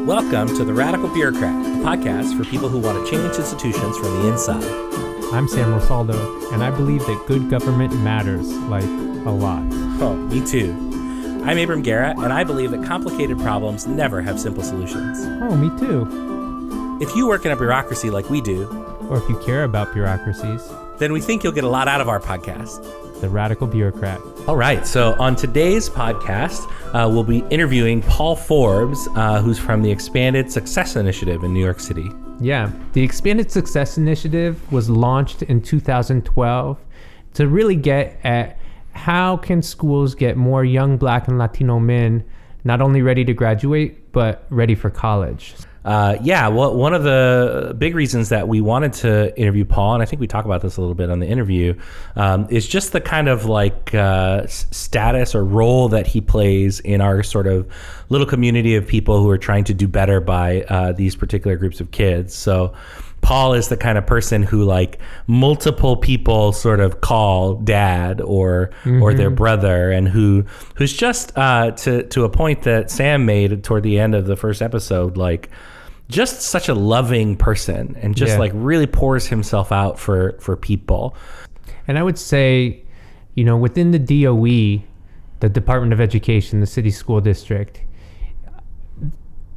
Welcome to The Radical Bureaucrat, a podcast for people who want to change institutions from the inside. I'm Sam Rosaldo, and I believe that good government matters, like, a lot. Oh, me too. I'm Abram and I believe that complicated problems never have simple solutions. Oh, me too. If you work in a bureaucracy like we do, or if you care about bureaucracies, then we think you'll get a lot out of our podcast. The Radical Bureaucrat. All right, so on today's podcast, we'll be interviewing Paul Forbes, who's from the Expanded Success Initiative in New York City. Yeah, the Expanded Success Initiative was launched in 2012 to really get at how can schools get more young Black and Latino men not only ready to graduate, but ready for college. Well, one of the big reasons that we wanted to interview Paul, and I think we talk about this a little bit on the interview, is just the kind of like status or role that he plays in our sort of little community of people who are trying to do better by these particular groups of kids. So Paul is the kind of person who like multiple people sort of call dad or their brother, and who's just to a point that Sam made toward the end of the first episode, like just such a loving person and just like really pours himself out for people. And I would say, you know, within the DOE, the Department of Education, the city school district,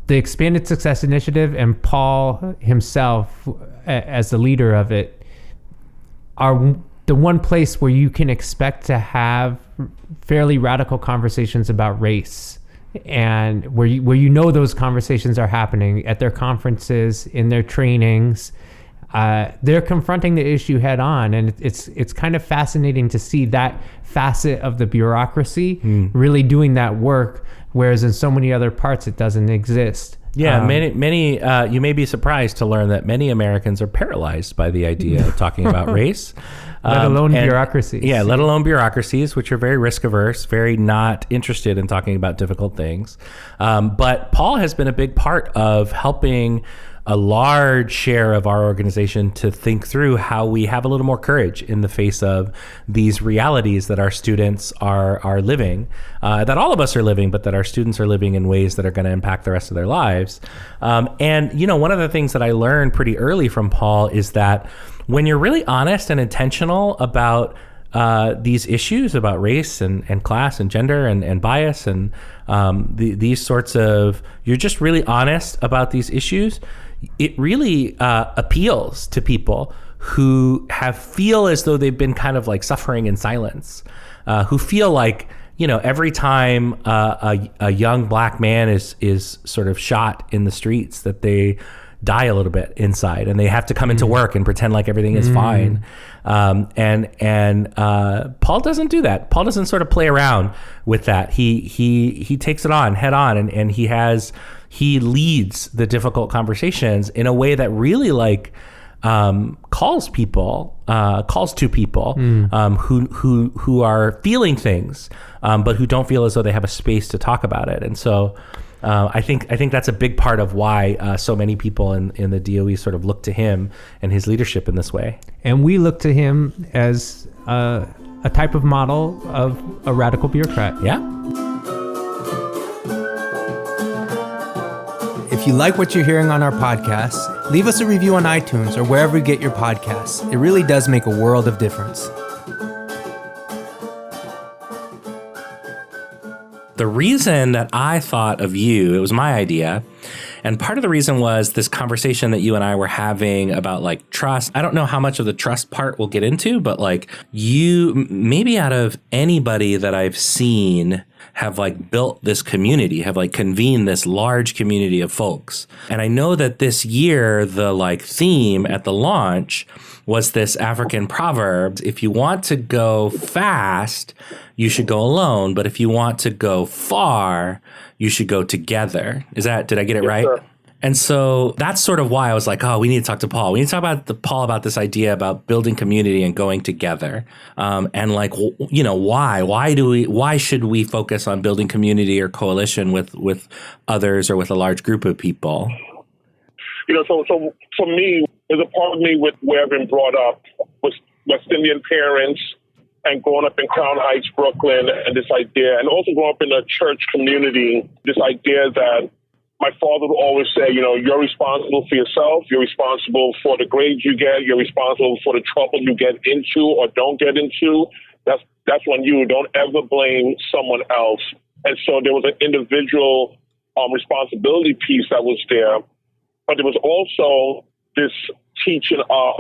the Expanded Success Initiative and Paul himself as the leader of it are the one place where you can expect to have fairly radical conversations about race, and where you know those conversations are happening at their conferences, in their trainings. They're confronting the issue head on, and it's kind of fascinating to see that facet of the bureaucracy really doing that work, whereas in so many other parts it doesn't exist. Yeah, many. You may be surprised to learn that many Americans are paralyzed by the idea of talking about race. Let alone bureaucracies. Yeah, let alone bureaucracies, which are very risk averse, very not interested in talking about difficult things. But Paul has been a big part of helping a large share of our organization to think through how we have a little more courage in the face of these realities that our students are living, that all of us are living, but that our students are living in ways that are going to impact the rest of their lives. And, you know, one of the things that I learned pretty early from Paul is that when you're really honest and intentional about these issues about race and class and gender and bias and these sorts of, you're just really honest about these issues, it really appeals to people who feel as though they've been kind of like suffering in silence, who feel like, you know, every time a young Black man is sort of shot in the streets, that they die a little bit inside and they have to come into work and pretend like everything is fine. And Paul doesn't do that. Paul doesn't sort of play around with that. He takes it on head on, and he leads the difficult conversations in a way that really like calls to people who are feeling things, but who don't feel as though they have a space to talk about it. And so I think that's a big part of why so many people in the DOE sort of look to him and his leadership in this way. And we look to him as a type of model of a radical bureaucrat. Yeah. If you like what you're hearing on our podcast, leave us a review on iTunes or wherever you get your podcasts. It really does make a world of difference. The reason that I thought of you, it was my idea, and part of the reason was this conversation that you and I were having about like trust. I don't know how much of the trust part we'll get into, but like you, maybe out of anybody that I've seen, have like built this community, have like convened this large community of folks. And I know that this year, the like theme at the launch was this African proverb: if you want to go fast, you should go alone. But if you want to go far, you should go together. Did I get it right? Sir. And so that's sort of why I was like, oh, we need to talk to Paul. We need to talk about Paul about this idea about building community and going together. And like, you know, why should we focus on building community or coalition with others or with a large group of people? You know, so for me, there's a part of me with where I've been brought up with West Indian parents and growing up in Crown Heights, Brooklyn, and this idea, and also growing up in a church community, this idea that my father would always say, you're responsible for yourself. You're responsible for the grades you get. You're responsible for the trouble you get into or don't get into. That's on you. Don't ever blame someone else. And so there was an individual responsibility piece that was there. But there was also this teaching of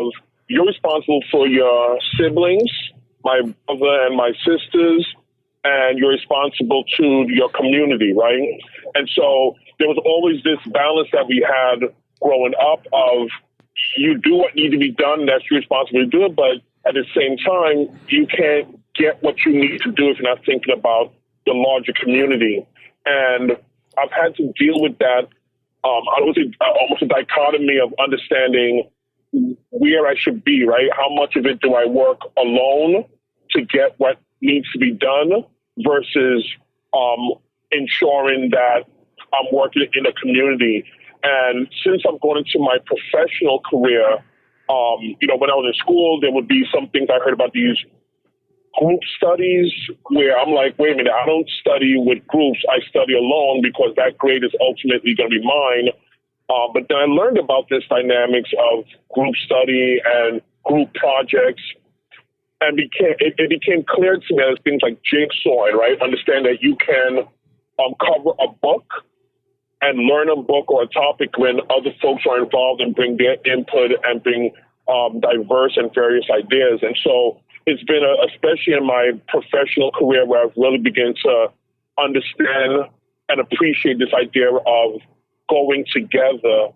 you're responsible for your siblings, my brother and my sisters, and you're responsible to your community, right? And so there was always this balance that we had growing up of you do what needs to be done, that's your responsibility to do it, but at the same time, you can't get what you need to do if you're not thinking about the larger community. And I've had to deal with that. I would say almost a dichotomy of understanding where I should be, right? How much of it do I work alone to get what needs to be done versus ensuring that I'm working in a community. And since I'm going into my professional career, when I was in school, there would be some things I heard about these group studies where I'm like, wait a minute, I don't study with groups. I study alone because that grade is ultimately going to be mine. But then I learned about this dynamics of group study and group projects. And it became clear to me as things like jigsaw, right? Understand that you can cover a book and learn a book or a topic when other folks are involved and bring their input and bring diverse and various ideas. And so it's been, especially in my professional career, where I've really begun to understand and appreciate this idea of going together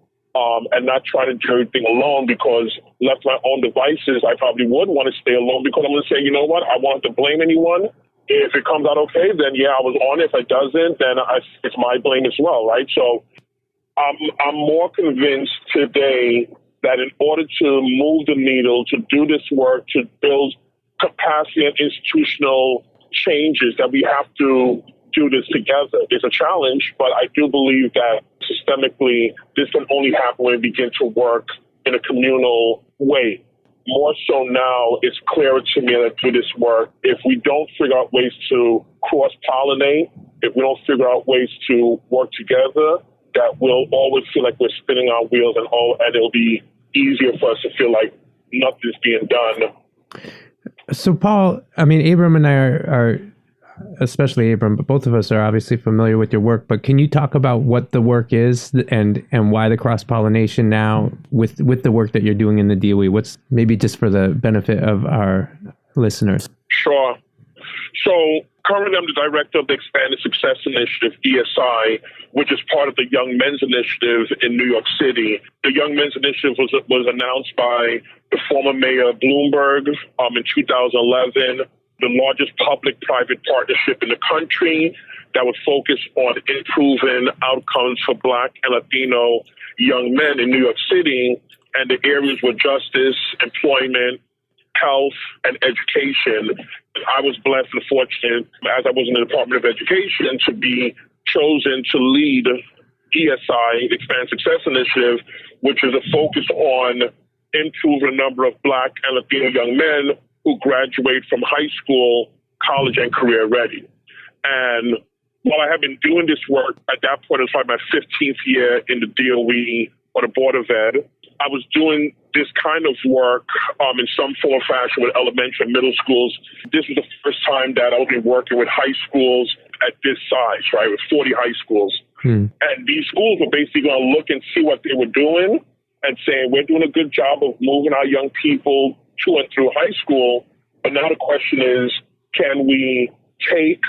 and not trying to do everything alone, because left to my own devices, I probably would want to stay alone because I'm going to say, you know what, I want to blame anyone. If it comes out okay, then yeah, I was on it. If it doesn't, then it's my blame as well, right? So I'm more convinced today that in order to move the needle, to do this work, to build capacity and institutional changes, that we have to do this together. It's a challenge, but I do believe that systemically, this can only happen when we begin to work in a communal way. More so now, it's clearer to me that through this work, if we don't figure out ways to cross-pollinate, if we don't figure out ways to work together, that we'll always feel like we're spinning our wheels and it'll be easier for us to feel like nothing's being done. So, Paul, I mean, Abram and I are especially Abram, but both of us are obviously familiar with your work. But can you talk about what the work is and why the cross-pollination now with the work that you're doing in the DOE? What's maybe just for the benefit of our listeners? Sure. So currently I'm the director of the Expanded Success Initiative, ESI, which is part of the Young Men's Initiative in New York City. The Young Men's Initiative was announced by the former mayor Bloomberg in 2011. The largest public-private partnership in the country that would focus on improving outcomes for Black and Latino young men in New York City, and the areas were justice, employment, health, and education. I was blessed and fortunate, as I was in the Department of Education, to be chosen to lead ESI, Expanded Success Initiative, which is a focus on improving the number of Black and Latino young men who graduate from high school, college, and career ready. And while I have been doing this work, at that point, it was probably my 15th year in the DOE or the Board of Ed, I was doing this kind of work in some form or fashion with elementary and middle schools. This was the first time that I would be working with high schools at this size, right, with 40 high schools. And these schools were basically going to look and see what they were doing and saying, we're doing a good job of moving our young people to and through high school, but now the question is, can we take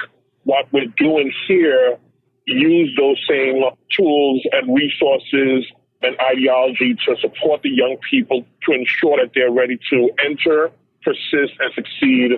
what we're doing here, use those same tools and resources and ideology to support the young people to ensure that they're ready to enter, persist, and succeed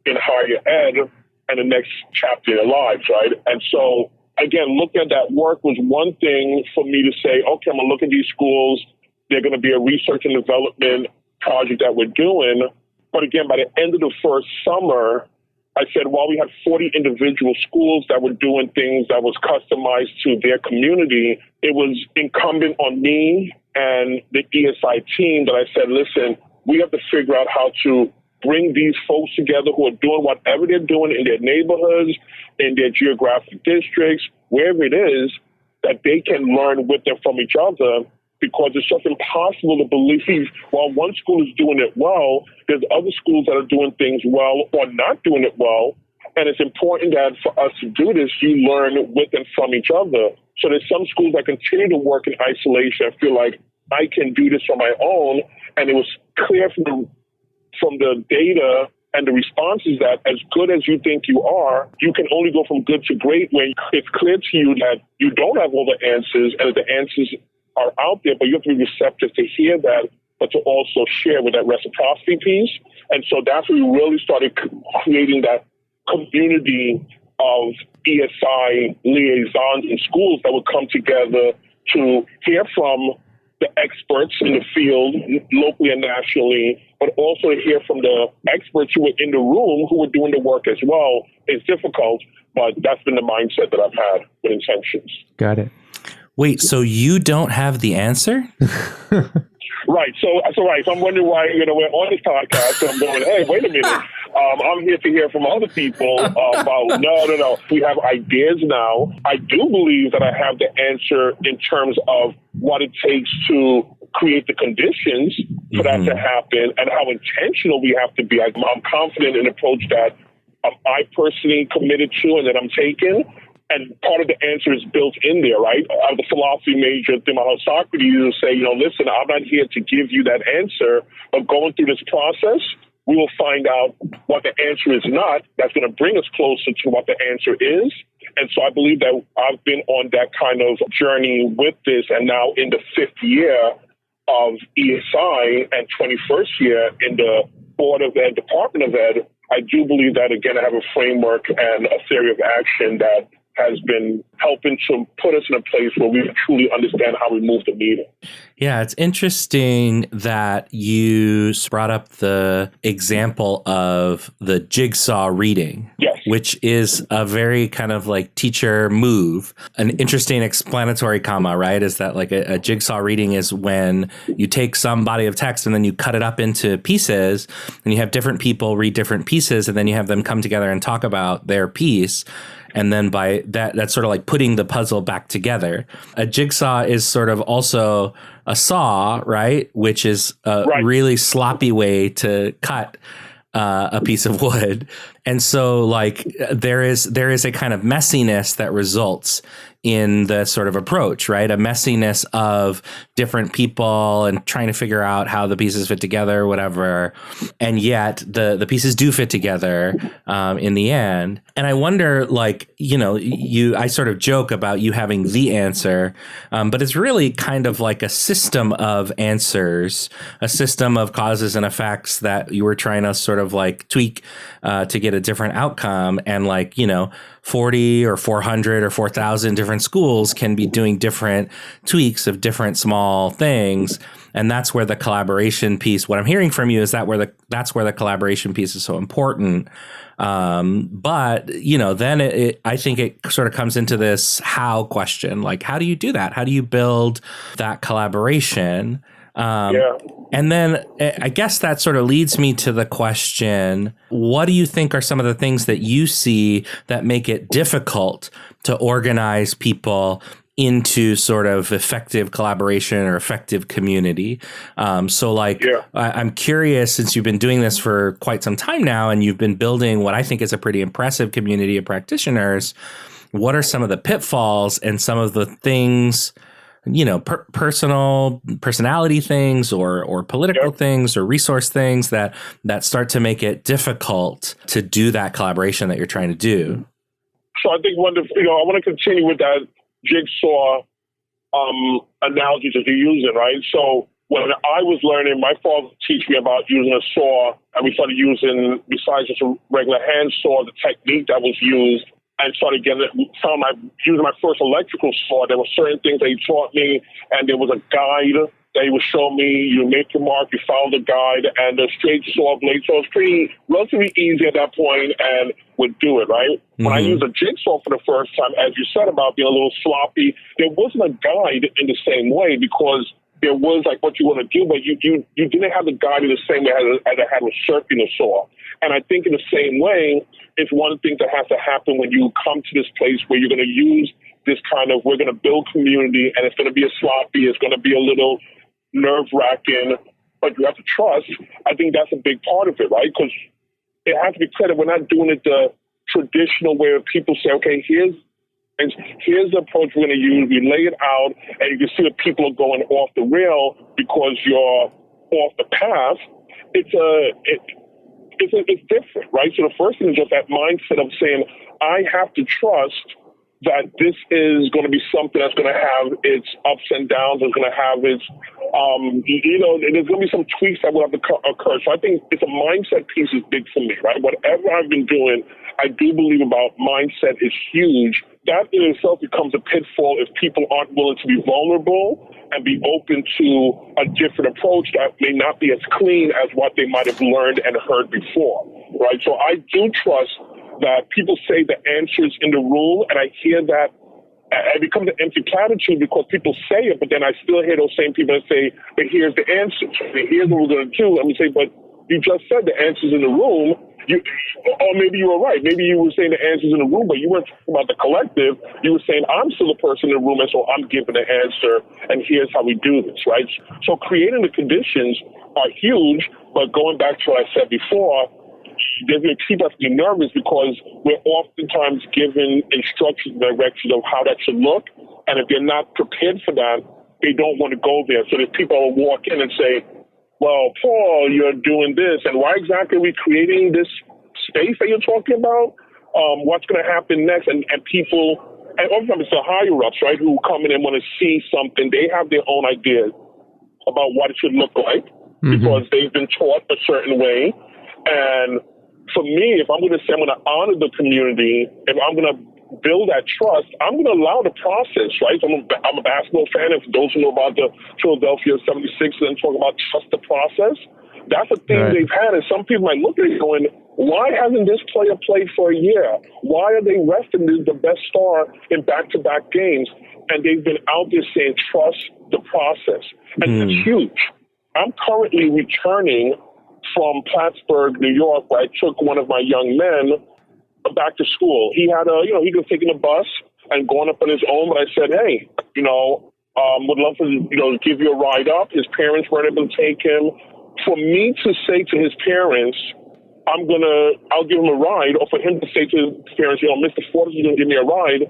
in higher ed and the next chapter of their lives, right? And so, again, looking at that work was one thing for me to say, okay, I'm going to look at these schools. They're going to be a research and development project that we're doing. But again, by the end of the first summer, I said, while we had 40 individual schools that were doing things that was customized to their community, it was incumbent on me and the ESI team that I said, listen, we have to figure out how to bring these folks together who are doing whatever they're doing in their neighborhoods, in their geographic districts, wherever it is, that they can learn with and from each other, because it's just impossible to believe while one school is doing it well, there's other schools that are doing things well or not doing it well. And it's important that for us to do this, you learn with and from each other. So there's some schools that continue to work in isolation and feel like I can do this on my own. And it was clear from the data and the responses that as good as you think you are, you can only go from good to great when it's clear to you that you don't have all the answers and the answers are out there, but you have to be receptive to hear that, but to also share with that reciprocity piece. And so that's when we really started creating that community of ESI liaisons in schools that would come together to hear from the experts in the field, locally and nationally, but also to hear from the experts who were in the room who were doing the work as well. It's difficult, but that's been the mindset that I've had with Intentions. Got it. Wait, so you don't have the answer? Right. So I'm wondering why, we're on this podcast. So I'm going, hey, wait a minute. I'm here to hear from other people about, no. We have ideas now. I do believe that I have the answer in terms of what it takes to create the conditions for that to happen and how intentional we have to be. I'm confident in the approach that I personally committed to and that I'm taking. And part of the answer is built in there, right? I was a philosophy major through my whole Socrates will say, listen, I'm not here to give you that answer, but going through this process, we will find out what the answer is not. That's going to bring us closer to what the answer is. And so I believe that I've been on that kind of journey with this, and now in the 5th year of ESI and 21st year in the Board of Ed, Department of Ed, I do believe that, again, I have a framework and a theory of action that has been helping to put us in a place where we truly understand how we move the needle. Yeah, it's interesting that you brought up the example of the jigsaw reading, yes, which is a very kind of like teacher move. An interesting explanatory comma, right? Is that like a jigsaw reading is when you take some body of text and then you cut it up into pieces and you have different people read different pieces and then you have them come together and talk about their piece. And then by that's sort of like putting the puzzle back together. A jigsaw is sort of also a saw, right? Which is a really sloppy way to cut a piece of wood. And so like there is a kind of messiness that results in the sort of approach, right? A messiness of different people and trying to figure out how the pieces fit together, whatever. And yet the pieces do fit together in the end. And I wonder, like, I sort of joke about you having the answer, but it's really kind of like a system of answers, a system of causes and effects that you were trying to sort of like tweak to get a different outcome. And 40 or 400 or 4,000 different schools can be doing different tweaks of different small things. And that's where the collaboration piece, what I'm hearing from you is that's where the collaboration piece is so important. But, then I think it sort of comes into this how question, like, how do you do that? How do you build that collaboration? And then I guess that sort of leads me to the question, what do you think are some of the things that you see that make it difficult to organize people into sort of effective collaboration or effective community? I'm curious, since you've been doing this for quite some time now and you've been building what I think is a pretty impressive community of practitioners, what are some of the pitfalls and some of the things, personality things or political things or resource things that start to make it difficult to do that collaboration that you're trying to do? So I think I want to continue with that jigsaw analogies that you're using, right? So when I was learning, my father teach me about using a saw, and we started using, besides just a regular hand saw, the technique that was used, and started using my first electrical saw. There were certain things that he taught me, and there was a guide that he would show me. You make your mark, you follow the guide, and the straight saw blade. So it was relatively easy at that point and would do it, right? Mm-hmm. When I used a jigsaw for the first time, as you said about being a little sloppy, there wasn't a guide in the same way because there was like what you want to do, but you didn't have the guide in the same way as I had with circular saw. And I think in the same way, it's one of the things that has to happen when you come to this place where you're going to use this kind of, we're going to build community and it's going to be a sloppy, it's going to be a little nerve-wracking, but you have to trust. I think that's a big part of it, right? Because it has to be clear that we're not doing it the traditional way of people say, okay, here's the approach we're going to use. We lay it out, and you can see that people are going off the rail because you're off the path. It's different, right? So the first thing is just that mindset of saying, I have to trust that this is going to be something that's going to have its ups and downs. It's going to have its, there's going to be some tweaks that will have to occur. So I think it's a mindset piece is big for me, right? Whatever I've been doing, I do believe about mindset is huge. That in itself becomes a pitfall if people aren't willing to be vulnerable and be open to a different approach that may not be as clean as what they might have learned and heard before, right? So I do trust that people say the answers in the room, and I hear that it becomes an empty platitude because people say it, but then I still hear those same people that say, but here's the answers, and here's what we're going to do. And we say, but you just said the answers in the room. Or maybe you were right. Maybe you were saying the answers in the room, but you weren't talking about the collective. You were saying, I'm still the person in the room, and so I'm giving the answer, and here's how we do this, right? So creating the conditions are huge, but going back to what I said before, they're going to keep us being nervous because we're oftentimes given instructions and directions of how that should look, and if they're not prepared for that, they don't want to go there. So there's people who walk in and say, well, Paul, you're doing this, and why exactly are we creating this space that you're talking about? What's going to happen next? And people, and oftentimes it's the higher-ups, right, who come in and want to see something. They have their own ideas about what it should look like because they've been taught a certain way. And for me, if I'm going to say I'm going to honor the community, if I'm going to build that trust, I'm going to allow the process, right? So I'm a basketball fan, and for those who know about the Philadelphia 76ers and talk about trust the process, that's a thing they've had. And some people might look at it going, why hasn't this player played for a year? Why are they resting the best star in back-to-back games? And they've been out there saying, trust the process. And it's huge. I'm currently returning from Plattsburgh, New York, where I took one of my young men back to school. He had he was taking a bus and going up on his own, but I said, hey, would love to, give you a ride up. His parents weren't able to take him. For me to say to his parents, I'll give him a ride, or for him to say to his parents, Mr. Forbes is going to give me a ride,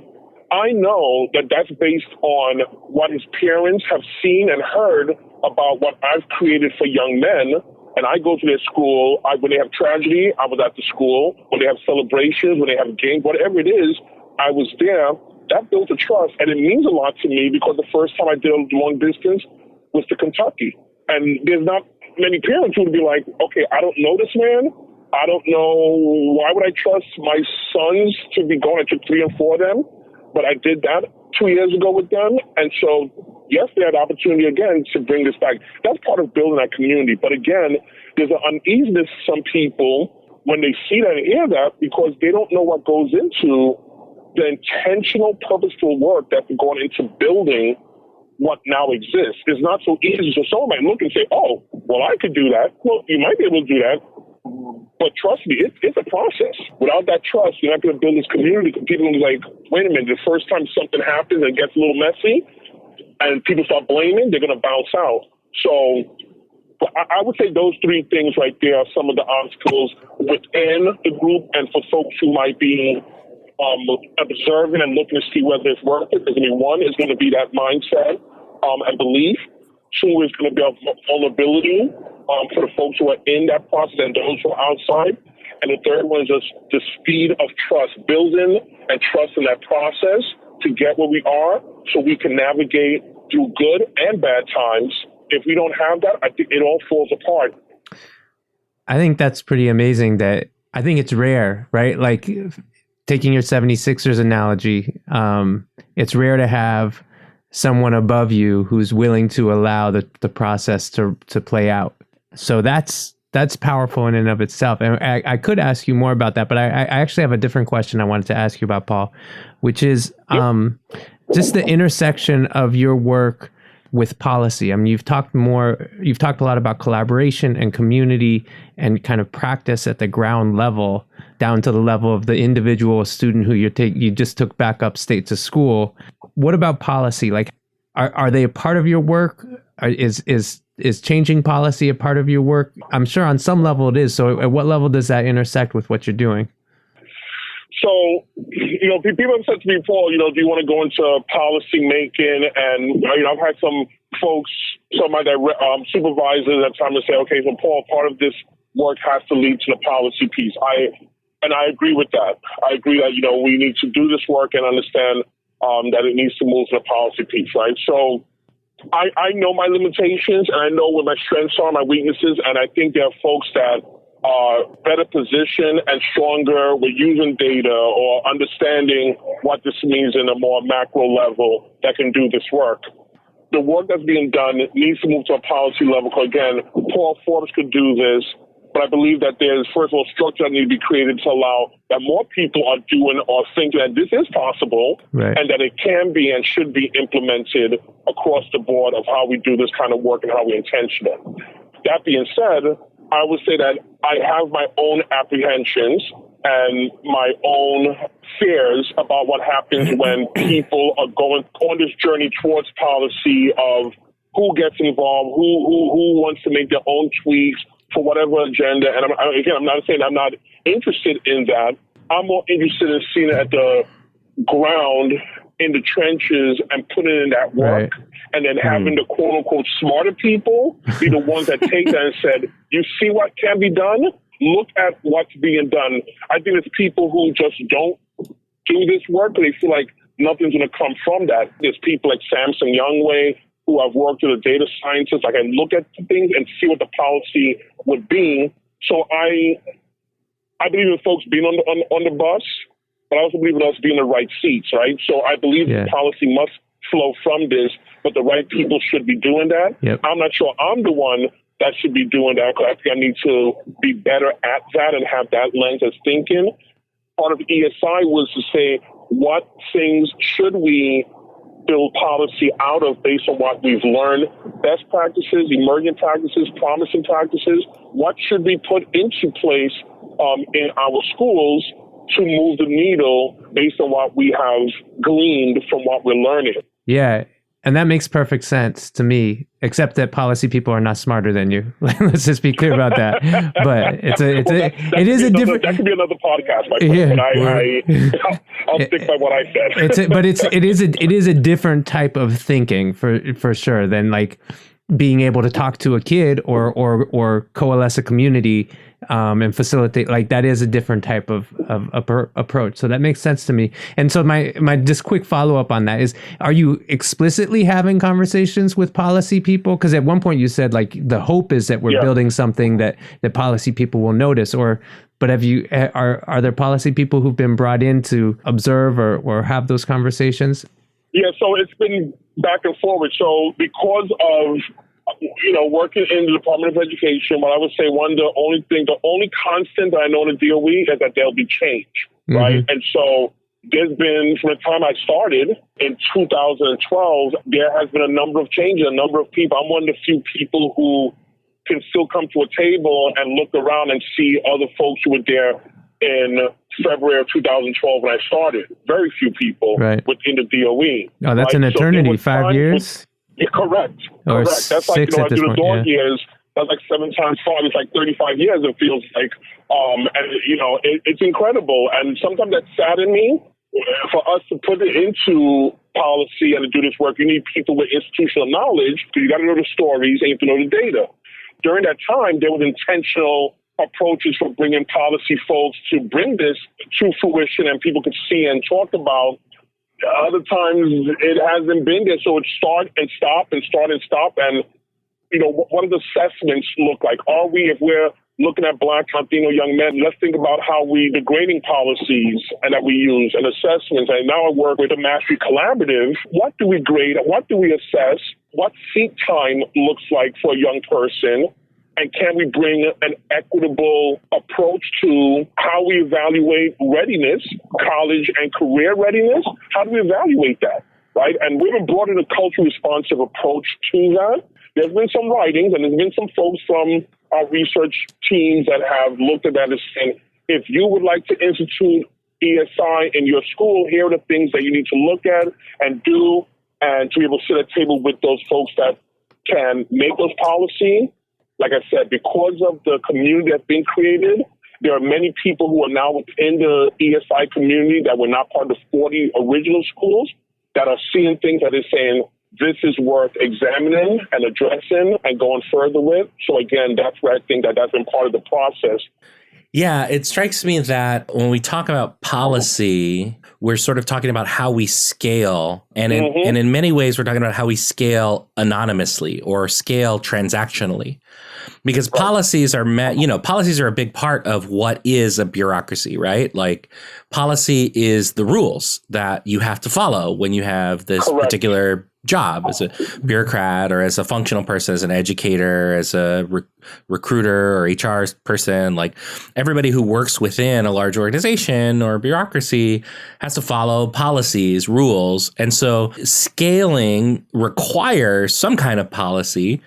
I know that that's based on what his parents have seen and heard about what I've created for young men. And I go to their school. When they have tragedy, I was at the school. When they have celebrations, when they have games, whatever it is, I was there. That built a trust, and it means a lot to me because the first time I did a long distance was to Kentucky. And there's not many parents who would be like, okay, I don't know this man. I don't know. Why would I trust my sons to be going? I took 3 and 4 of them, but I did that 2 years ago with them. And so yes, they had the opportunity again to bring this back. That's part of building that community. But again, there's an uneasiness to some people when they see that and hear that because they don't know what goes into the intentional, purposeful work that's going into building what now exists. It's not so easy. So someone might look and say, oh, well, I could do that. Well, you might be able to do that. But trust me, it's a process. Without that trust, you're not going to build this community. People will be like, wait a minute, the first time something happens and it gets a little messy, and people start blaming, they're going to bounce out. So I would say those 3 things right there are some of the obstacles within the group and for folks who might be observing and looking to see whether it's worth it. Because, one is going to be that mindset and belief. 2 is going to be vulnerability for the folks who are in that process and those who are outside. And the 3rd one is just the speed of trust, building and trusting that process to get where we are so we can navigate through good and bad times. If we don't have that, I think it all falls apart. I think that's pretty amazing. That I think it's rare, right? Like taking your 76ers analogy, it's rare to have someone above you who's willing to allow the process to play out. So that's powerful in and of itself. And I could ask you more about that, but I actually have a different question I wanted to ask you about, Paul, which is just the intersection of your work with policy? I mean, you've talked a lot about collaboration and community and kind of practice at the ground level down to the level of the individual student who you just took back upstate to school. What about policy? Like, are they a part of your work? Is changing policy a part of your work? I'm sure on some level it is. So at what level does that intersect with what you're doing? So, people have said to me, Paul, do you want to go into policy making? And, I've had some folks, some of my supervisors at times say, okay, so Paul, part of this work has to lead to the policy piece. I agree with that. I agree that, we need to do this work and understand that it needs to move to the policy piece, right? So I know my limitations and I know where my strengths are, my weaknesses, and I think there are folks that are better positioned and stronger with using data or understanding what this means in a more macro level that can do this work. The work that's being done needs to move to a policy level. Because again, Paul Forbes could do this, but I believe that there's, first of all, structure that needs to be created to allow that more people are doing or thinking that this is possible, right, and that it can be and should be implemented across the board of how we do this kind of work and how we intention it. That being said, I would say that I have my own apprehensions and my own fears about what happens when people are going on this journey towards policy of who gets involved, who wants to make their own tweaks for whatever agenda. And I'm not saying I'm not interested in that. I'm more interested in seeing it at the ground, in the trenches, and putting in that work. Right. And then having the quote unquote smarter people be the ones that take that and said, you see what can be done? Look at what's being done. I think it's people who just don't do this work, but they feel like nothing's going to come from that. There's people like Samson Youngway, who I've worked with, a data scientist. I can look at things and see what the policy would be. So I believe in folks being on the bus, but I also believe in us being in the right seats, right? So I believe policy must flow from this, but the right people should be doing that. Yep. I'm not sure I'm the one that should be doing that, because I think I need to be better at that and have that lens as thinking. Part of ESI was to say, what things should we build policy out of based on what we've learned? Best practices, emerging practices, promising practices. What should be put into place in our schools to move the needle based on what we have gleaned from what we're learning? Yeah, and that makes perfect sense to me, except that policy people are not smarter than you. Let's just be clear about that. But it is a different. That could be another podcast, my friend. But I'll stick by what I said. It is a different type of thinking for sure than like being able to talk to a kid or coalesce a community and facilitate. Like, that is a different type of approach. So that makes sense to me. And so my just quick follow up on that is, are you explicitly having conversations with policy people? Because at one point you said like the hope is that we're building something that policy people will notice. But are there policy people who've been brought in to observe or have those conversations? Yeah, so it's been back and forward. So because of working in the Department of Education, what I would say, the only constant that I know in the DOE is that there'll be change, right? And so there's been, from the time I started in 2012, there has been a number of changes, a number of people. I'm one of the few people who can still come to a table and look around and see other folks who were there in February of 2012 when I started. Very few people within the DOE. Oh, that's an eternity, 5 years? Correct. That's like, I do the dog years. That's like 7 times 5. It's like 35 years, it feels like. It's incredible. And sometimes that saddens me. For us to put it into policy and to do this work, you need people with institutional knowledge, because you got to know the stories and you have to know the data. During that time, there was intentional approaches for bringing policy folks to bring this to fruition and people could see and talk about. Other times it hasn't been there, so it's start and stop and start and stop. And what does assessments look like? If we're looking at Black, Latino young men, let's think about how the grading policies and that we use and assessments. And now I work with the Mastery Collaborative. What do we grade? What do we assess? What seat time looks like for a young person? And can we bring an equitable approach to how we evaluate readiness, college and career readiness? How do we evaluate that? right? And we've brought in a culturally responsive approach to that. There's been some writings, and there's been some folks from our research teams that have looked at that and saying, if you would like to institute ESI in your school, here are the things that you need to look at and do, and to be able to sit at a table with those folks that can make those policies. Like I said, because of the community that's been created, there are many people who are now within the ESI community that were not part of the 40 original schools that are seeing things that is saying, this is worth examining and addressing and going further with. So again, that's where I think that that's been part of the process. Yeah, it strikes me that when we talk about policy, we're sort of talking about how we scale. And in many ways, we're talking about how we scale anonymously or scale transactionally. Because policies are policies are a big part of what is a bureaucracy, right? Like policy is the rules that you have to follow when you have this particular job as a bureaucrat or as a functional person, as an educator, as a recruiter or HR person. Like everybody who works within a large organization or bureaucracy has to follow policies, rules. And so scaling requires some kind of policy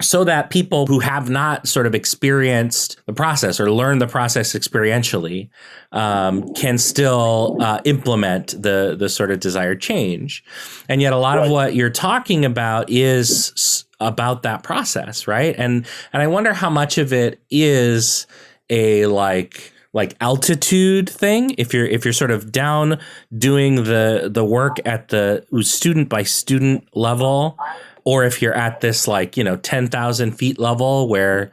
so that people who have not sort of experienced the process or learned the process experientially can still implement the sort of desired change. And yet a lot of what you're talking about is about that process, right? And I wonder how much of it is a like altitude thing. If you're sort of down doing the work at the student by student level, or if you're at this 10,000 feet level where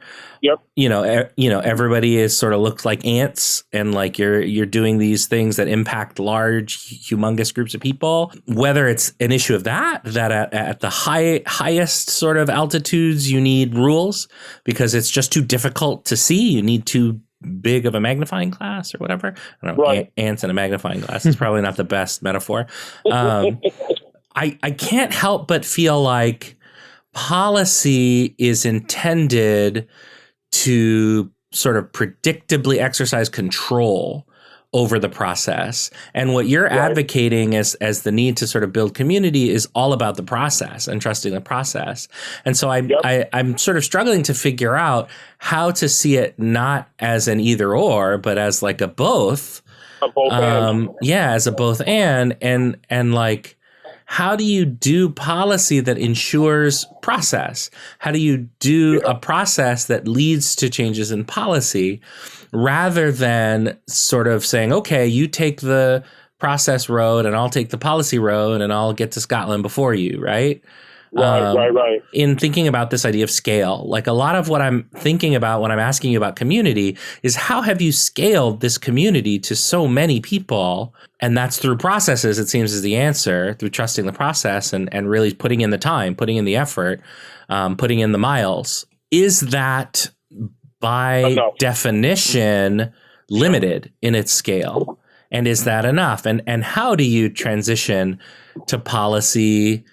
everybody is sort of looks like ants and like you're doing these things that impact large, humongous groups of people, whether it's an issue of that at the highest sort of altitudes, you need rules because it's just too difficult to see. You need too big of a magnifying glass or whatever. I don't know, ants in a magnifying glass is probably not the best metaphor. I can't help but feel like policy is intended to sort of predictably exercise control over the process. And what you're advocating as the need to sort of build community is all about the process and trusting the process. And so I'm sort of struggling to figure out how to see it not as an either or, but as like a both. A both and. Yeah, as a both and like, how do you do policy that ensures process? How do you do a process that leads to changes in policy rather than sort of saying, okay, you take the process road and I'll take the policy road and I'll get to Scotland before you, right? Right. In thinking about this idea of scale, like a lot of what I'm thinking about when I'm asking you about community is how have you scaled this community to so many people? And that's through processes, it seems, is the answer, through trusting the process and really putting in the time, putting in the effort, putting in the miles. Is that by definition limited in its scale? And is that enough? And how do you transition to policy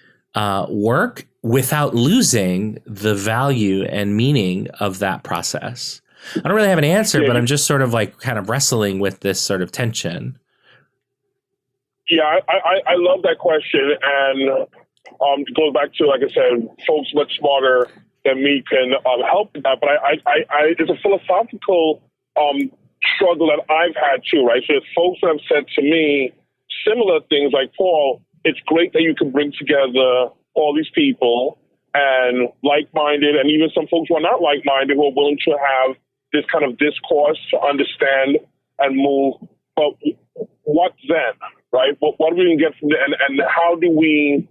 work without losing the value and meaning of that process? I don't really have an answer, but I'm just sort of like kind of wrestling with this sort of tension. Yeah, I love that question. And it goes back to, like I said, folks much smarter than me can help with that. But I it's a philosophical struggle that I've had too, right? So folks have said to me similar things like, Paul, it's great that you can bring together all these people and like-minded, and even some folks who are not like-minded who are willing to have this kind of discourse to understand and move. But what then, right? What do we get from there? And how do we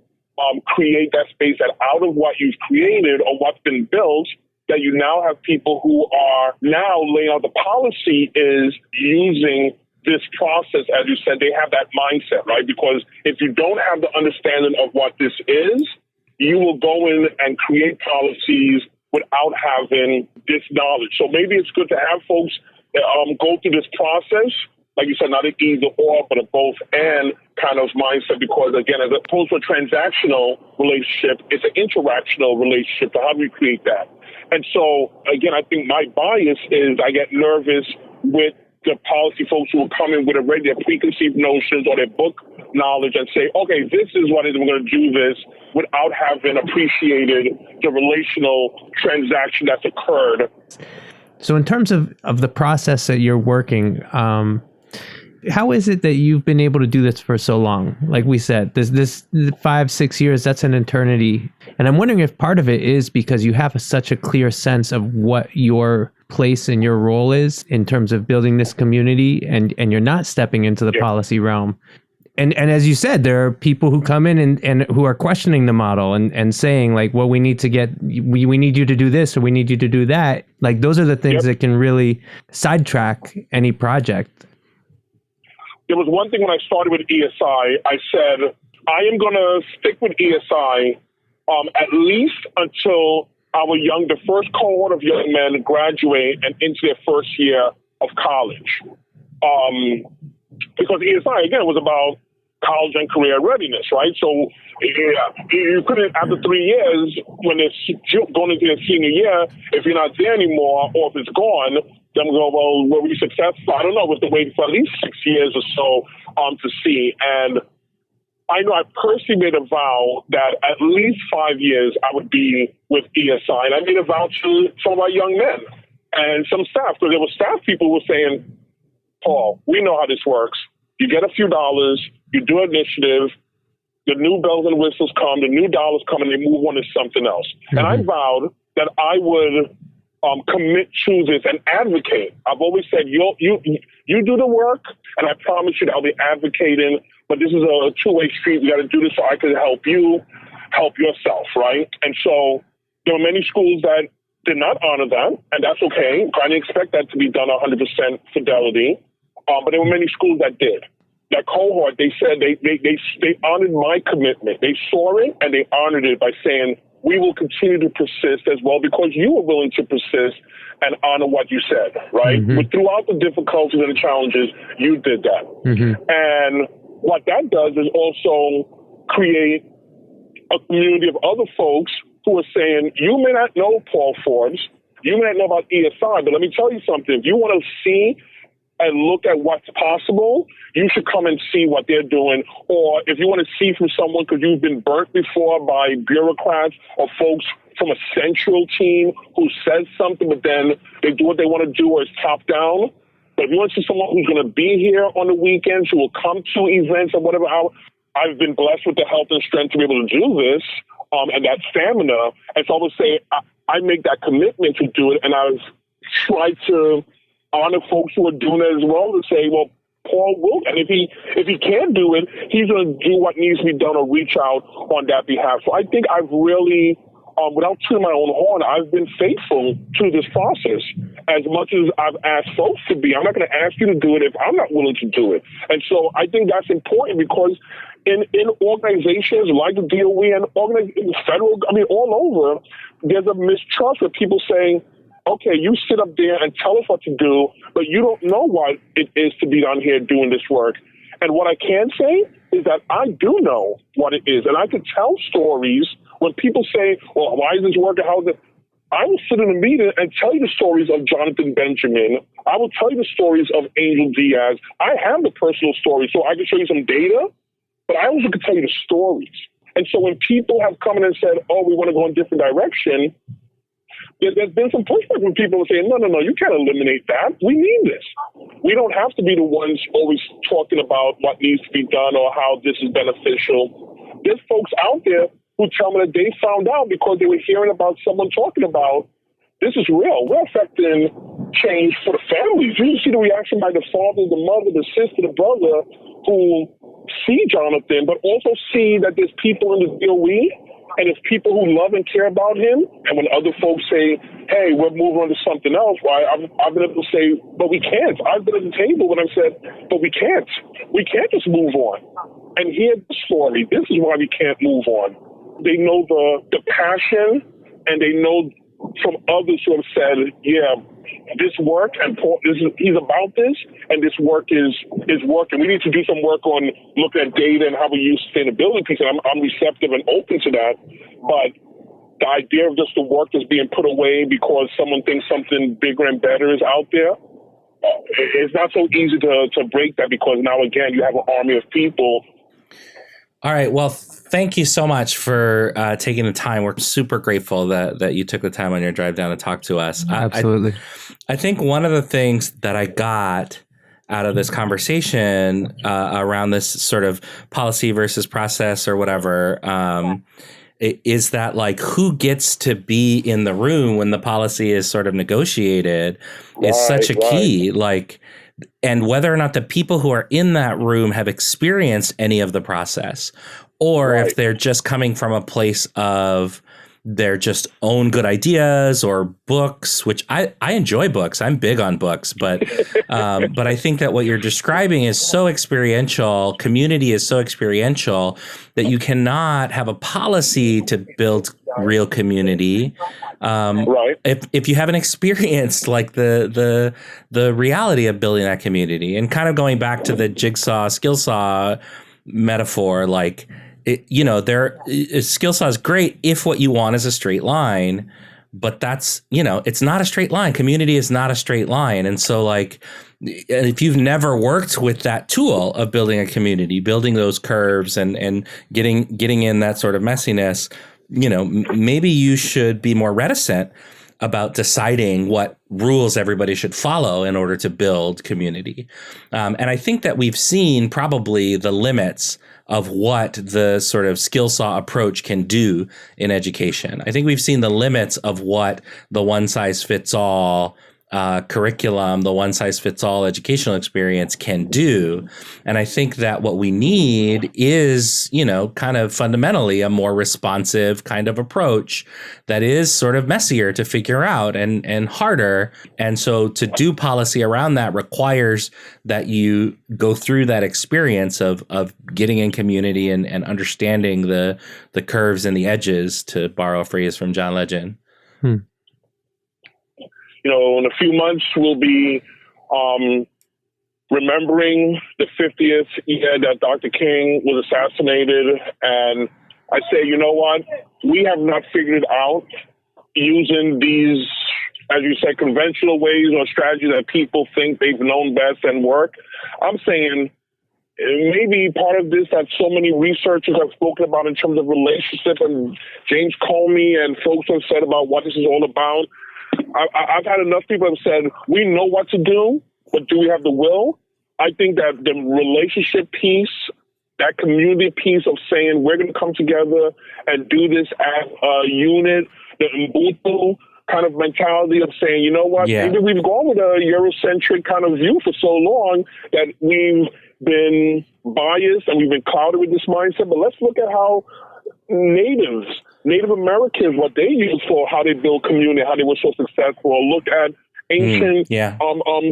create that space that out of what you've created or what's been built, that you now have people who are now laying out the policy is using this process, as you said, they have that mindset, right? Because if you don't have the understanding of what this is, you will go in and create policies without having this knowledge. So maybe it's good to have folks go through this process, like you said, not an either or, but a both and kind of mindset. Because again, as opposed to a transactional relationship, it's an interactional relationship. So how do we create that? And so again, I think my bias is I get nervous with the policy folks who will come in with already their preconceived notions or their book knowledge and say, okay, this is what it is, we're going to do this, without having appreciated the relational transaction that's occurred. So in terms of the process that you're working, how is it that you've been able to do this for so long? Like we said, this 5-6 years, that's an eternity. And I'm wondering if part of it is because you have such a clear sense of what your place and your role is in terms of building this community, and you're not stepping into the policy realm. And as you said, there are people who come in and who are questioning the model and saying like, well, we need you to do this, or we need you to do that. Like those are the things that can really sidetrack any project. There was one thing when I started with ESI, I said, I am going to stick with ESI at least until the first cohort of young men graduate and into their first year of college. Because ESI, again, was about college and career readiness, right? So you couldn't, after 3 years, when they're going into their senior year, if you're not there anymore or if it's gone, then we go, well, were we successful? I don't know. We have to wait for at least 6 years or so to see. And I know I personally made a vow that at least 5 years I would be with ESI. And I made a vow to some of our young men and some staff, because there were staff people who were saying, Paul, we know how this works. You get a few dollars, you do an initiative, the new bells and whistles come, the new dollars come, and they move on to something else. Mm-hmm. And I vowed that I would commit to this and advocate. I've always said, you do the work, and I promise you that I'll be advocating, but this is a two-way street. We got to do this so I can help you help yourself, right? And so there were many schools that did not honor that, and that's okay. I didn't expect that to be done 100% fidelity, but there were many schools that did. That cohort, they said they honored my commitment. They saw it and they honored it by saying, we will continue to persist as well because you were willing to persist and honor what you said, right? Mm-hmm. But throughout the difficulties and the challenges, you did that. Mm-hmm. And what that does is also create a community of other folks who are saying, you may not know Paul Forbes, you may not know about ESI, but let me tell you something. If you want to see and look at what's possible, you should come and see what they're doing. Or if you want to see from someone because you've been burnt before by bureaucrats or folks from a central team who says something, but then they do what they want to do or it's top down. But if you want to see someone who's going to be here on the weekends, who will come to events or whatever, I've been blessed with the health and strength to be able to do this and that stamina. And so I would say I make that commitment to do it, and I've tried to honor folks who are doing it as well to say, well, Paul will, and if he can't do it, he's going to do what needs to be done or reach out on that behalf. So I think I've really, without tooting my own horn, I've been faithful to this process as much as I've asked folks to be. I'm not going to ask you to do it if I'm not willing to do it. And so I think that's important because in organizations like the DOE and federal, all over, there's a mistrust of people saying, okay, you sit up there and tell us what to do, but you don't know what it is to be down here doing this work. And what I can say is that I do know what it is. And I can tell stories when people say, well, why is this working? How is it? I will sit in a meeting and tell you the stories of Jonathan Benjamin. I will tell you the stories of Angel Diaz. I have the personal stories, so I can show you some data, but I also can tell you the stories. And so when people have come in and said, oh, we want to go in a different direction, there's been some pushback when people are saying, no, you can't eliminate that. We need this. We don't have to be the ones always talking about what needs to be done or how this is beneficial. There's folks out there who tell me that they found out because they were hearing about someone talking about this is real. We're affecting change for the families. You see the reaction by the father, the mother, the sister, the brother who see Jonathan, but also see that there's people in the DOE and it's people who love and care about him. And when other folks say, hey, we're moving on to something else, right? I've been able to say, but we can't. I've been at the table when I've said, but we can't. We can't just move on. And hear the story. This is why we can't move on. They know the passion, and they know from others who have said, yeah, this work, and Paul, he's about this, and this work is working. We need to do some work on looking at data and how we use sustainability piece, and I'm receptive and open to that. But the idea of just the work that's being put away because someone thinks something bigger and better is out there, it's not so easy to break that, because now again you have an army of people. All right. Well, thank you so much for taking the time. We're super grateful that you took the time on your drive down to talk to us. Absolutely. I think one of the things that I got out of this conversation around this sort of policy versus process or whatever is that, like, who gets to be in the room when the policy is sort of negotiated is such a key. Like, and whether or not the people who are in that room have experienced any of the process, or if they're just coming from a place of their just own good ideas or books, which I enjoy books. I'm big on books, but I think that what you're describing is so experiential. Community is so experiential that you cannot have a policy to build real community. If you haven't experienced like the reality of building that community, and kind of going back to the jigsaw skill saw metaphor, like, skill saw is great if what you want is a straight line, but that's, it's not a straight line. Community is not a straight line. And so, like, if you've never worked with that tool of building a community, building those curves and getting in that sort of messiness, maybe you should be more reticent about deciding what rules everybody should follow in order to build community. And I think that we've seen probably the limits of what the sort of skill saw approach can do in education. I think we've seen the limits of what the one size fits all curriculum, the one size fits all educational experience can do. And I think that what we need is, kind of fundamentally a more responsive kind of approach that is sort of messier to figure out and harder. And so to do policy around that requires that you go through that experience of getting in community and understanding the curves and the edges, to borrow a phrase from John Legend. In a few months, we'll be remembering the 50th year that Dr. King was assassinated. And I say, you know what? We have not figured it out using these, as you say, conventional ways or strategies that people think they've known best and work. I'm saying maybe part of this that so many researchers have spoken about in terms of relationship, and James Comey and folks have said about what this is all about. I've had enough people have said, we know what to do, but do we have the will? I think that the relationship piece, that community piece of saying we're going to come together and do this as a unit, the Ubuntu kind of mentality of saying, you know what, maybe we've gone with a Eurocentric kind of view for so long that we've been biased and we've been clouded with this mindset, but let's look at how Native Americans, what they use for how they build community, how they were so successful. Or look at ancient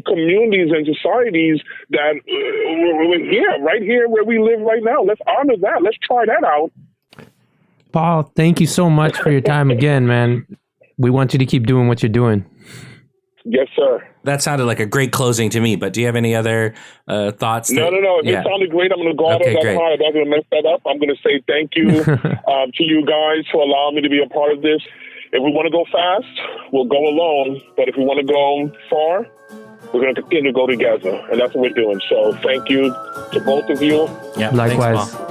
communities and societies that were right here where we live right now. Let's honor that. Let's try that out. Paul, thank you so much for your time again, man. We want you to keep doing what you're doing. Yes, sir. That sounded like a great closing to me, but do you have any other thoughts? No. It sounded great. I'm going to go out on that high. I'm not going to mess that up. I'm going to say thank you to you guys for allowing me to be a part of this. If we want to go fast, we'll go alone. But if we want to go far, we're going to continue to go together. And that's what we're doing. So thank you to both of you. Yeah, likewise. Thanks, Paul.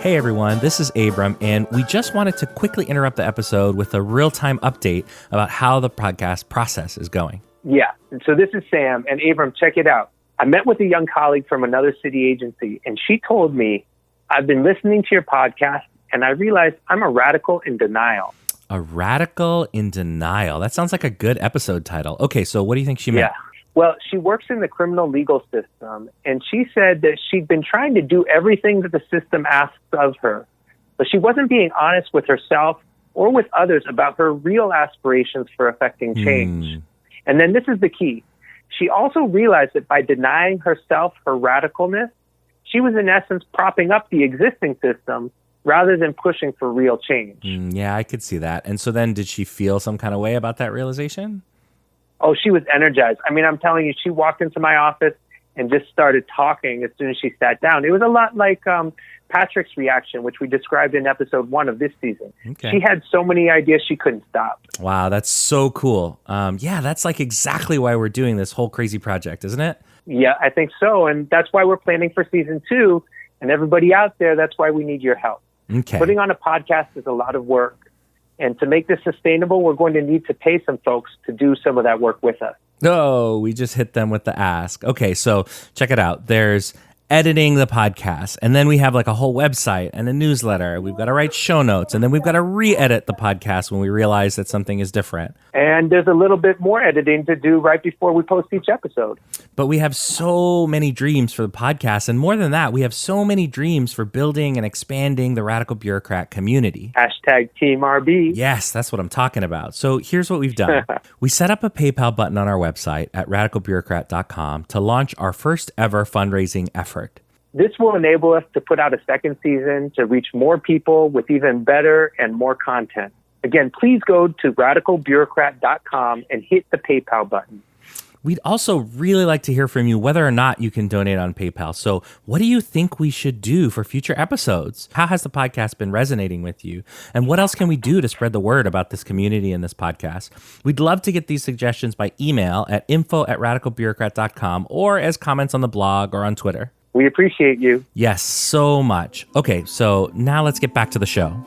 Hey everyone, this is Abram, and we just wanted to quickly interrupt the episode with a real-time update about how the podcast process is going. Yeah, and so this is Sam, and Abram, check it out. I met with a young colleague from another city agency, and she told me, I've been listening to your podcast, and I realized I'm a radical in denial. A radical in denial. That sounds like a good episode title. Okay, so what do you think she meant? Yeah. Well, she works in the criminal legal system, and she said that she'd been trying to do everything that the system asks of her, but she wasn't being honest with herself or with others about her real aspirations for affecting change. And then this is the key. She also realized that by denying herself her radicalness, she was in essence propping up the existing system rather than pushing for real change. Yeah, I could see that. And so then did she feel some kind of way about that realization? Oh, she was energized. I mean, I'm telling you, she walked into my office and just started talking as soon as she sat down. It was a lot like Patrick's reaction, which we described in episode 1 of this season. Okay. She had so many ideas she couldn't stop. Wow, that's so cool. Yeah, that's like exactly why we're doing this whole crazy project, isn't it? Yeah, I think so. And that's why we're planning for season 2. And everybody out there, that's why we need your help. Okay. Putting on a podcast is a lot of work. And to make this sustainable, we're going to need to pay some folks to do some of that work with us. Oh, we just hit them with the ask. Okay, so check it out. There's editing the podcast, and then we have like a whole website and a newsletter. We've got to write show notes, and then we've got to re-edit the podcast when we realize that something is different. And there's a little bit more editing to do right before we post each episode. But we have so many dreams for the podcast, and more than that, we have so many dreams for building and expanding the Radical Bureaucrat community. Hashtag Team RB. Yes, that's what I'm talking about. So here's what we've done. We set up a PayPal button on our website at radicalbureaucrat.com to launch our first ever fundraising effort. This will enable us to put out a second season to reach more people with even better and more content. Again, please go to radicalbureaucrat.com and hit the PayPal button. We'd also really like to hear from you whether or not you can donate on PayPal. So what do you think we should do for future episodes? How has the podcast been resonating with you? And what else can we do to spread the word about this community and this podcast? We'd love to get these suggestions by email at info@radicalbureaucrat.com or as comments on the blog or on Twitter. We appreciate you. Yes, so much. Okay, so now let's get back to the show.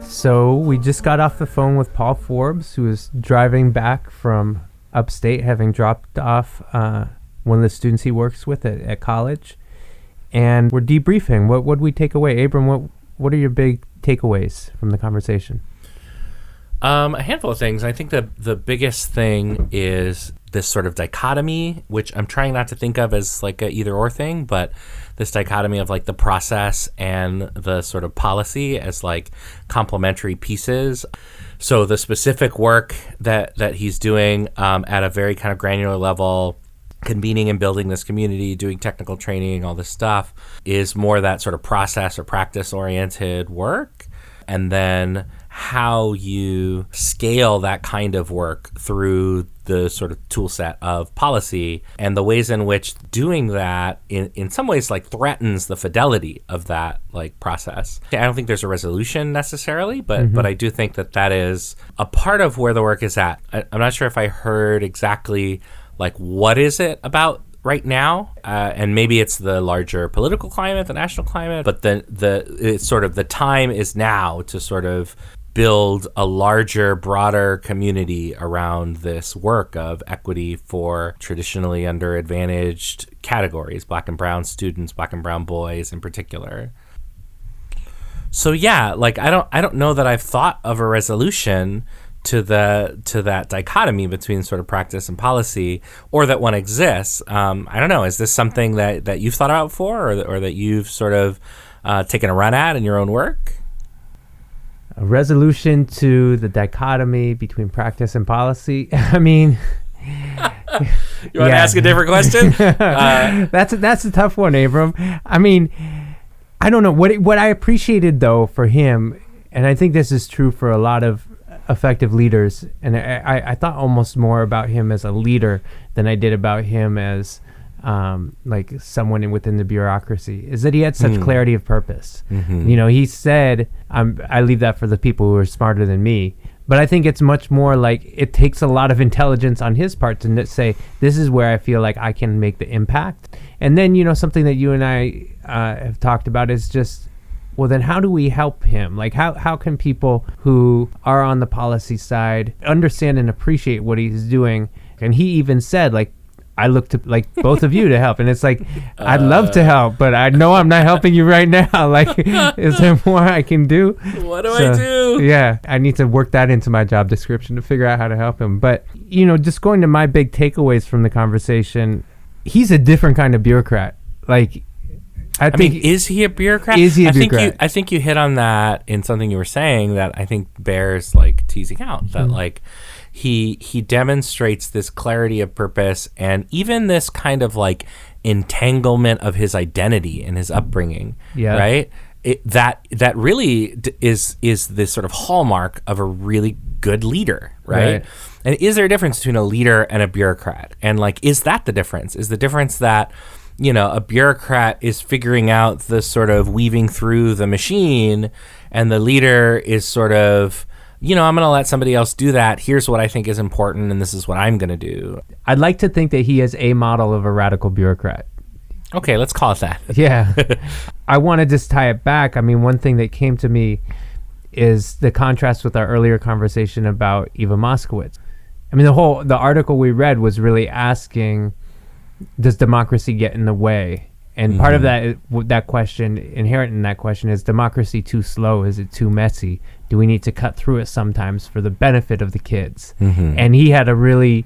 So we just got off the phone with Paul Forbes, who is driving back from upstate, having dropped off one of the students he works with at college. And we're debriefing. What would we take away? Abram, what are your big takeaways from the conversation? A handful of things. I think the biggest thing is this sort of dichotomy, which I'm trying not to think of as like a either or thing, but this dichotomy of like the process and the sort of policy as like complementary pieces. So the specific work that he's doing at a very kind of granular level, convening and building this community, doing technical training, all this stuff, is more that sort of process or practice oriented work. And then how you scale that kind of work through the sort of tool set of policy and the ways in which doing that in some ways like threatens the fidelity of that like process. I don't think there's a resolution necessarily, but I do think that is a part of where the work is at. I'm not sure if I heard exactly like what is it about right now, and maybe it's the larger political climate, the national climate, but it's sort of the time is now to sort of build a larger, broader community around this work of equity for traditionally underadvantaged categories, Black and brown students, Black and brown boys in particular. So yeah, like I don't know that I've thought of a resolution to that dichotomy between sort of practice and policy, or that one exists. I don't know. Is this something that you've thought about before, or that you've sort of taken a run at in your own work? A resolution to the dichotomy between practice and policy. I mean, you want to ask a different question? That's a tough one, Abram. I mean, I don't know what I appreciated though for him, and I think this is true for a lot of effective leaders, and I thought almost more about him as a leader than I did about him as like someone within the bureaucracy, is that he had such clarity of purpose. You know, he said, I leave that for the people who are smarter than me. But I think it's much more like it takes a lot of intelligence on his part to say, this is where I feel like I can make the impact. And then, you know, something that you and I have talked about is just, well, then how do we help him? Like, how can people who are on the policy side understand and appreciate what he's doing? And he even said, like, I look to like both of you to help. And it's like, I'd love to help, but I know I'm not helping you right now. Like, is there more I can do? What do I do? Yeah, I need to work that into my job description to figure out how to help him. But, you know, just going to my big takeaways from the conversation, he's a different kind of bureaucrat. Like, I mean, is he a bureaucrat? Is he a bureaucrat? I think you hit on that in something you were saying that I think bears like teasing out, that like he demonstrates this clarity of purpose and even this kind of like entanglement of his identity and his upbringing, right? that really is this sort of hallmark of a really good leader, right? And is there a difference between a leader and a bureaucrat? And like, is that the difference? Is the difference that, a bureaucrat is figuring out the sort of weaving through the machine, and the leader is sort of, I'm going to let somebody else do that. Here's what I think is important, and this is what I'm going to do. I'd like to think that he is a model of a radical bureaucrat. Okay, let's call it that. Yeah. I want to just tie it back. I mean, one thing that came to me is the contrast with our earlier conversation about Eva Moskowitz. I mean, the article we read was really asking, does democracy get in the way? And part of that question, inherent in that question, is democracy too slow? Is it too messy? Do we need to cut through it sometimes for the benefit of the kids? And he had a really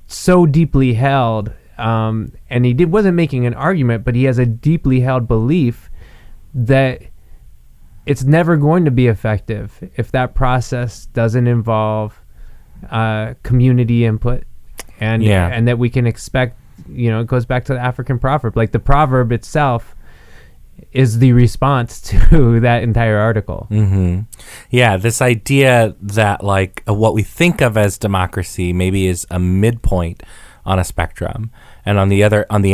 so deeply held, and he wasn't making an argument, but he has a deeply held belief that it's never going to be effective if that process doesn't involve community input, and that we can expect, it goes back to the African proverb. Like, the proverb itself is the response to that entire article. Yeah, this idea that like what we think of as democracy maybe is a midpoint on a spectrum, and on the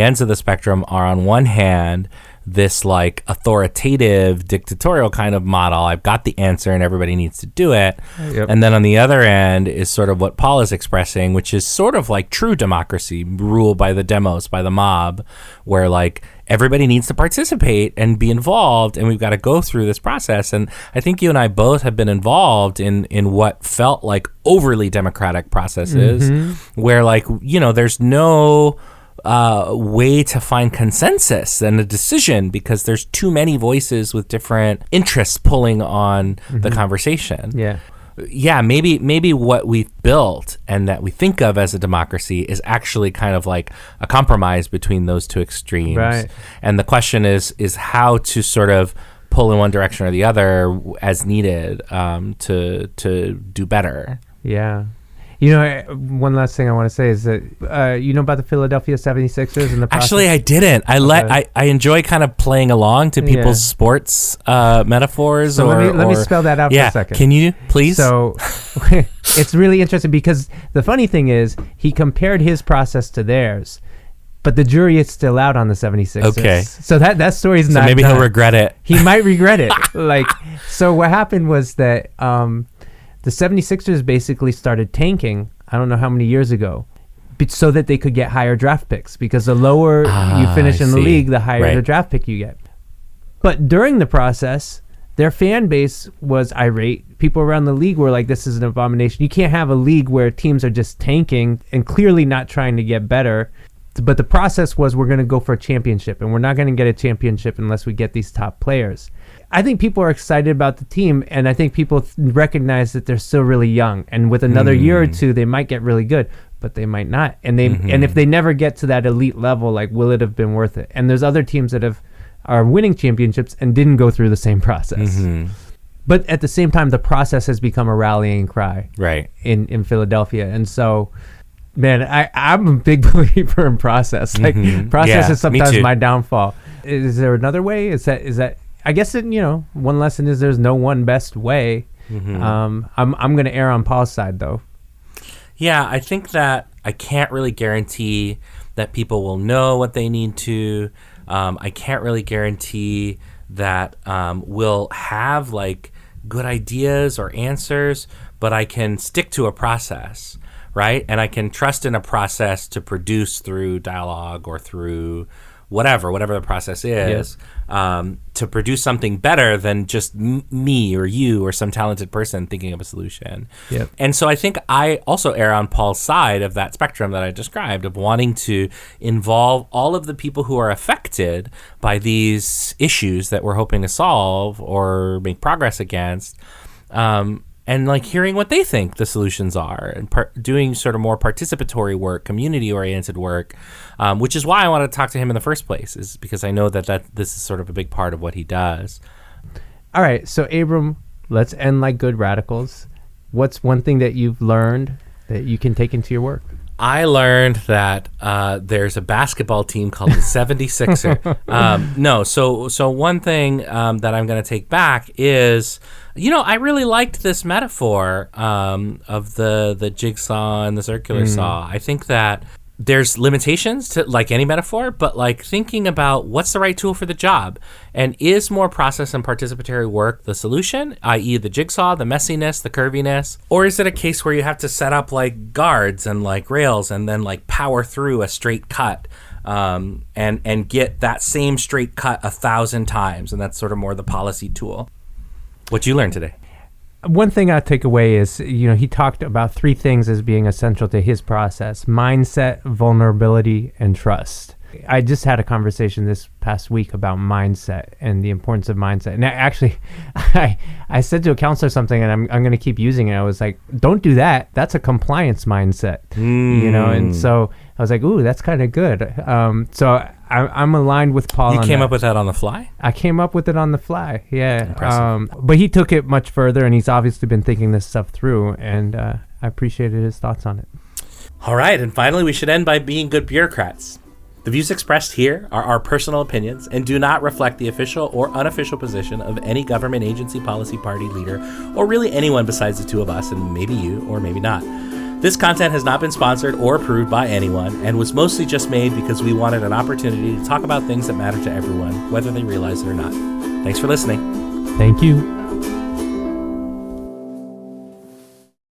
ends of the spectrum are, on one hand, this like authoritative dictatorial kind of model. I've got the answer and everybody needs to do it. And then on the other end is sort of what Paul is expressing, which is sort of like true democracy, ruled by the demos, by the mob, where like everybody needs to participate and be involved, and we've got to go through this process. And I think you and I both have been involved in what felt like overly democratic processes, where like, there's no way to find consensus and a decision because there's too many voices with different interests pulling on the conversation. Maybe what we've built and that we think of as a democracy is actually kind of like a compromise between those two extremes. Right. And the question is how to sort of pull in one direction or the other as needed to do better. Yeah. One last thing I want to say is that, about the Philadelphia 76ers and the process? Actually, I didn't. I enjoy kind of playing along to people's sports metaphors. So let me spell that out for a second. Can you, please? So it's really interesting because the funny thing is he compared his process to theirs, but the jury is still out on the 76ers. Okay. So that story's not maybe done. He'll regret it. He might regret it. So what happened was that the 76ers basically started tanking, I don't know how many years ago, so that they could get higher draft picks, because the lower you finish in the league, the higher the draft pick you get. But during the process, their fan base was irate. People around the league were like, this is an abomination. You can't have a league where teams are just tanking and clearly not trying to get better. But the process was, we're going to go for a championship, and we're not going to get a championship unless we get these top players. I think people are excited about the team, and I think people recognize that they're still really young, and with another year or two, they might get really good, but they might not. And and if they never get to that elite level, like, will it have been worth it? And there's other teams that are winning championships and didn't go through the same process. But at the same time, the process has become a rallying cry in Philadelphia. And so, man, I'm a big believer in process. Like, process is sometimes my downfall. Is there another way? Is that I guess one lesson is there's no one best way. I'm going to err on Paul's side, though. Yeah, I think that I can't really guarantee that people will know what they need to. I can't really guarantee that we'll have like good ideas or answers, but I can stick to a process, right? And I can trust in a process to produce through dialogue or through whatever the process is, to produce something better than just me or you or some talented person thinking of a solution. And so I think I also err on Paul's side of that spectrum that I described, of wanting to involve all of the people who are affected by these issues that we're hoping to solve or make progress against, and like hearing what they think the solutions are, and doing sort of more participatory work, community-oriented work, which is why I wanted to talk to him in the first place, is because I know that this is sort of a big part of what he does. All right, so Abram, let's end like good radicals. What's one thing that you've learned that you can take into your work? I learned that there's a basketball team called the 76er. So one thing that I'm going to take back is, I really liked this metaphor of the jigsaw and the circular saw. I think that there's limitations to like any metaphor, but like thinking about what's the right tool for the job, and is more process and participatory work the solution, i.e. the jigsaw, the messiness, the curviness, or is it a case where you have to set up like guards and like rails and then like power through a straight cut and get that same straight cut 1,000 times, and that's sort of more the policy tool. What you learned today? One thing I take away is, he talked about 3 things as being essential to his process: mindset, vulnerability, and trust. I just had a conversation this past week about mindset and the importance of mindset. And actually, I said to a counselor something, and I'm going to keep using it. I was like, don't do that. That's a compliance mindset, And so I was like, ooh, that's kind of good. So I'm aligned with Paul. You came up with that on the fly? I came up with it on the fly. Yeah. Impressive. But he took it much further, and he's obviously been thinking this stuff through, and I appreciated his thoughts on it. All right. And finally, we should end by being good bureaucrats. The views expressed here are our personal opinions and do not reflect the official or unofficial position of any government agency, policy, party, leader, or really anyone besides the two of us, and maybe you or maybe not. This content has not been sponsored or approved by anyone and was mostly just made because we wanted an opportunity to talk about things that matter to everyone, whether they realize it or not. Thanks for listening. Thank you.